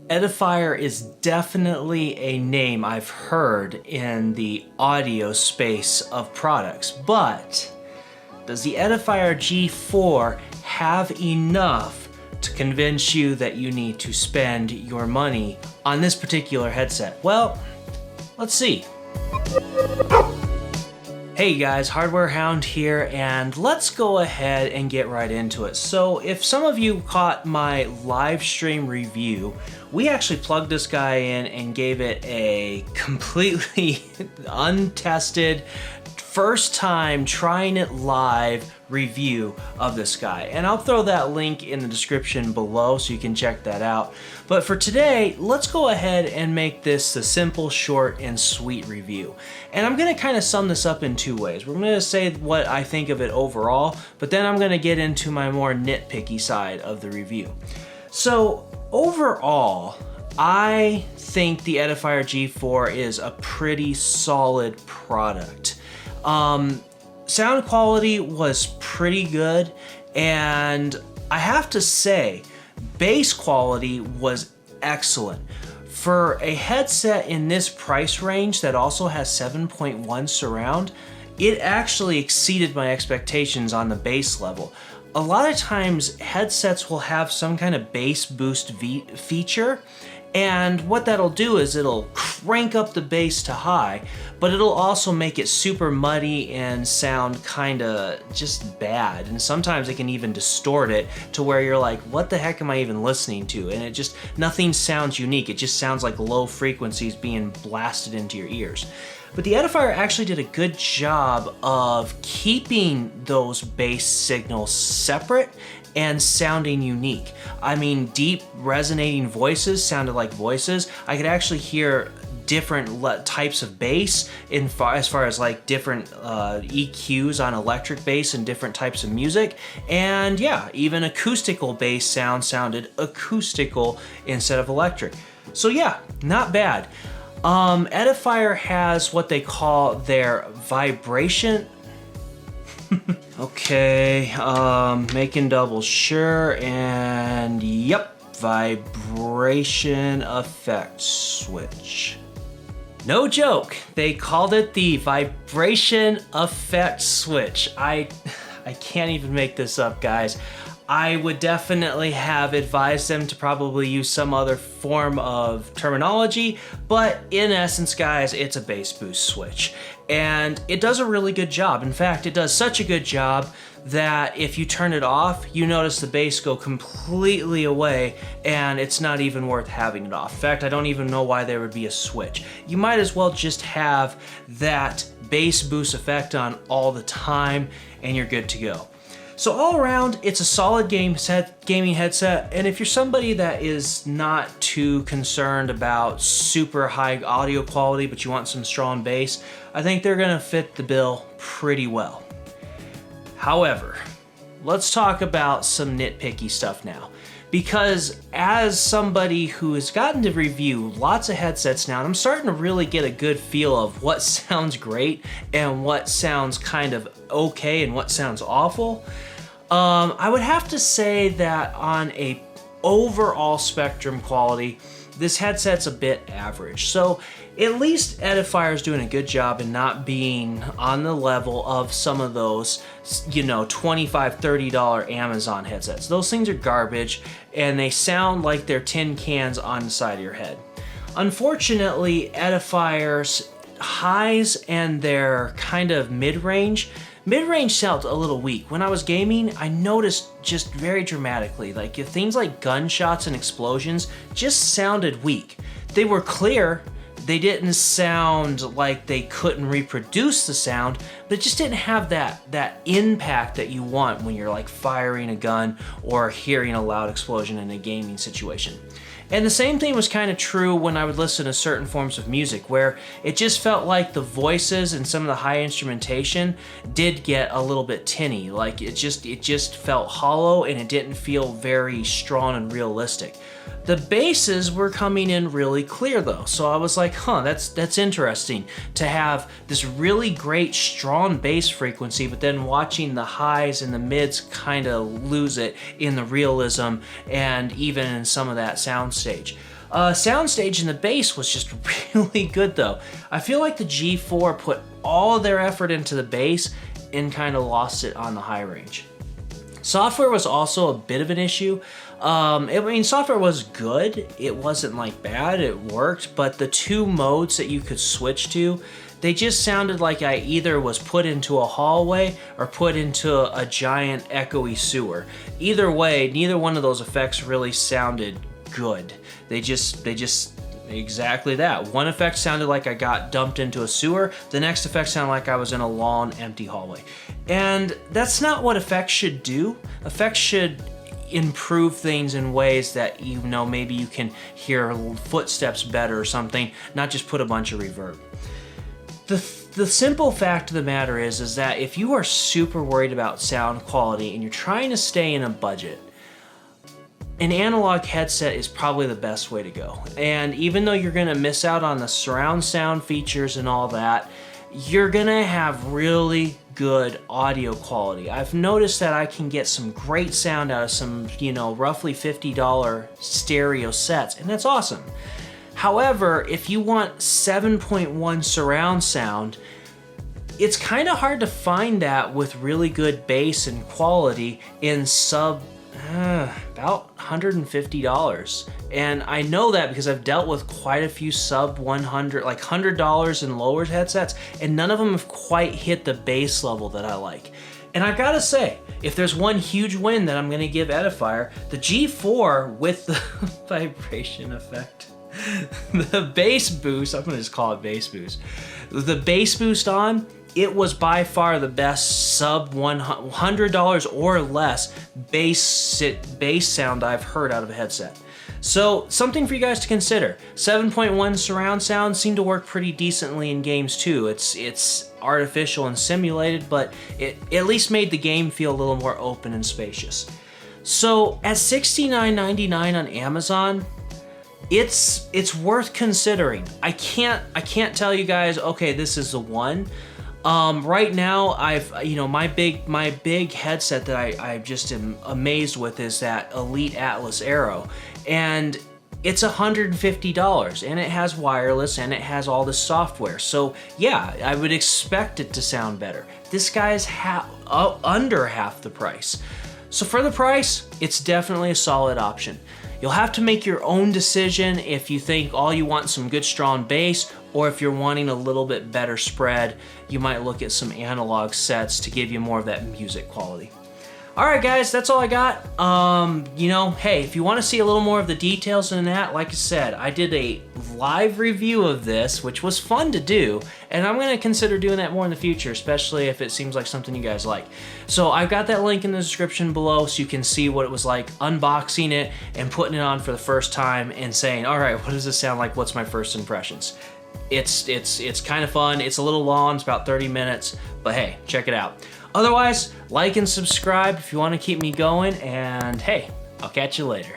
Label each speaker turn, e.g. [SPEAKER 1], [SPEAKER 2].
[SPEAKER 1] Edifier is definitely a name I've heard in the audio space of products, but does the Edifier G4 have enough to convince you that you need to spend your money on this particular headset? Well, let's see. Hey guys, Hardware Hound here, and let's go ahead and get right into it. So if some of you caught my live stream review, we actually plugged this guy in and gave it a completely untested, first time trying it live review of this guy. And I'll throw that link in the description below so you can check that out. But for today, let's go ahead and make this a simple, short, and sweet review. And I'm gonna kind of sum this up in two ways. We're gonna say what I think of it overall, but then I'm gonna get into my more nitpicky side of the review. So overall, I think the Edifier G4 is a pretty solid product. Sound quality was pretty good, and I have to say, bass quality was excellent. For a headset in this price range that also has 7.1 surround, it actually exceeded my expectations on the bass level. A lot of times headsets will have some kind of bass boost feature, and what that'll do is it'll crank up the bass to high, but it'll also make it super muddy and sound kinda just bad. And sometimes it can even distort it to where you're like, what the heck am I even listening to? And it just, nothing sounds unique. It just sounds like low frequencies being blasted into your ears. But the Edifier actually did a good job of keeping those bass signals separate and sounding unique. I mean, deep resonating voices sounded like voices. I could actually hear different types of bass as far as like different EQs on electric bass and different types of music. And yeah, even acoustical bass sounded acoustical instead of electric. So yeah, not bad. Edifier has what they call their vibration. Okay, making double sure, and yep, vibration effect switch. No joke, they called it the vibration effect switch. I can't even make this up, guys. I would definitely have advised them to probably use some other form of terminology, but in essence, guys, it's a bass boost switch. And it does a really good job. In fact, it does such a good job that if you turn it off, you notice the bass go completely away, and it's not even worth having it off. In fact, I don't even know why there would be a switch. You might as well just have that bass boost effect on all the time, and you're good to go. So all around, it's a solid gaming headset, and if you're somebody that is not too concerned about super high audio quality, but you want some strong bass, I think they're gonna fit the bill pretty well. However, let's talk about some nitpicky stuff now. Because as somebody who has gotten to review lots of headsets now, and I'm starting to really get a good feel of what sounds great and what sounds kind of okay and what sounds awful, I would have to say that on a overall spectrum quality, this headset's a bit average. So at least Edifier is doing a good job in not being on the level of some of those, you know, $25, $30 Amazon headsets. Those things are garbage, and they sound like they're tin cans on the side of your head. Unfortunately, Edifier's highs and their kind of mid-range sound a little weak. When I was gaming, I noticed just very dramatically, like things like gunshots and explosions just sounded weak. They were clear, they didn't sound like they couldn't reproduce the sound, but it just didn't have that impact that you want when you're like firing a gun or hearing a loud explosion in a gaming situation. And the same thing was kind of true when I would listen to certain forms of music, where it just felt like the voices and some of the high instrumentation did get a little bit tinny. Like it just felt hollow, and it didn't feel very strong and realistic. The basses were coming in really clear though, so I was like, huh, that's interesting to have this really great strong bass frequency, but then watching the highs and the mids kind of lose it in the realism and even in some of that sound stage. Soundstage and the bass was just really good though. I feel like the G4 put all their effort into the bass and kind of lost it on the high range. Software was also a bit of an issue. Software was good. It wasn't like bad, it worked, but the two modes that you could switch to, they just sounded like I either was put into a hallway or put into a giant echoey sewer. Either way, neither one of those effects really sounded good. They just exactly that. One effect sounded like I got dumped into a sewer. The next effect sounded like I was in a long, empty hallway. And that's not what effects should do. Effects should improve things in ways that, you know, maybe you can hear footsteps better or something, not just put a bunch of reverb. The simple fact of the matter is that if you are super worried about sound quality and you're trying to stay in a budget, an analog headset is probably the best way to go. And even though you're gonna miss out on the surround sound features and all that, you're gonna have really good audio quality. I've noticed that I can get some great sound out of some, you know, roughly $50 stereo sets, and that's awesome. However, if you want 7.1 surround sound, it's kind of hard to find that with really good bass and quality in about $150. And I know that because I've dealt with quite a few sub 100, like $100 and lower headsets, and none of them have quite hit the bass level that I like. And I gotta say, if there's one huge win that I'm gonna give Edifier, the G4 with the vibration effect. The bass boost, I'm gonna just call it bass boost. The bass boost on, it was by far the best sub $100 or less bass sound I've heard out of a headset. So something for you guys to consider. 7.1 surround sound seemed to work pretty decently in games too. It's artificial and simulated, but it at least made the game feel a little more open and spacious. So at $69.99 on Amazon, it's worth considering. I can't tell you guys, okay, this is the one. Right now, my big headset that I just am amazed with is that Elite Atlas Aero, and it's $150, and it has wireless, and it has all the software. So yeah, I would expect it to sound better. This guy's under half the price. So for the price, it's definitely a solid option. You'll have to make your own decision if you think all you want some good strong bass, or if you're wanting a little bit better spread, you might look at some analog sets to give you more of that music quality. All right, guys, that's all I got. Hey, if you want to see a little more of the details in that, like I said, I did a live review of this, which was fun to do, and I'm going to consider doing that more in the future, especially if it seems like something you guys like. So I've got that link in the description below so you can see what it was like unboxing it and putting it on for the first time and saying, all right, what does this sound like? What's my first impressions? It's kind of fun. It's a little long. It's about 30 minutes, but hey, check it out. Otherwise, like and subscribe if you want to keep me going, and hey, I'll catch you later.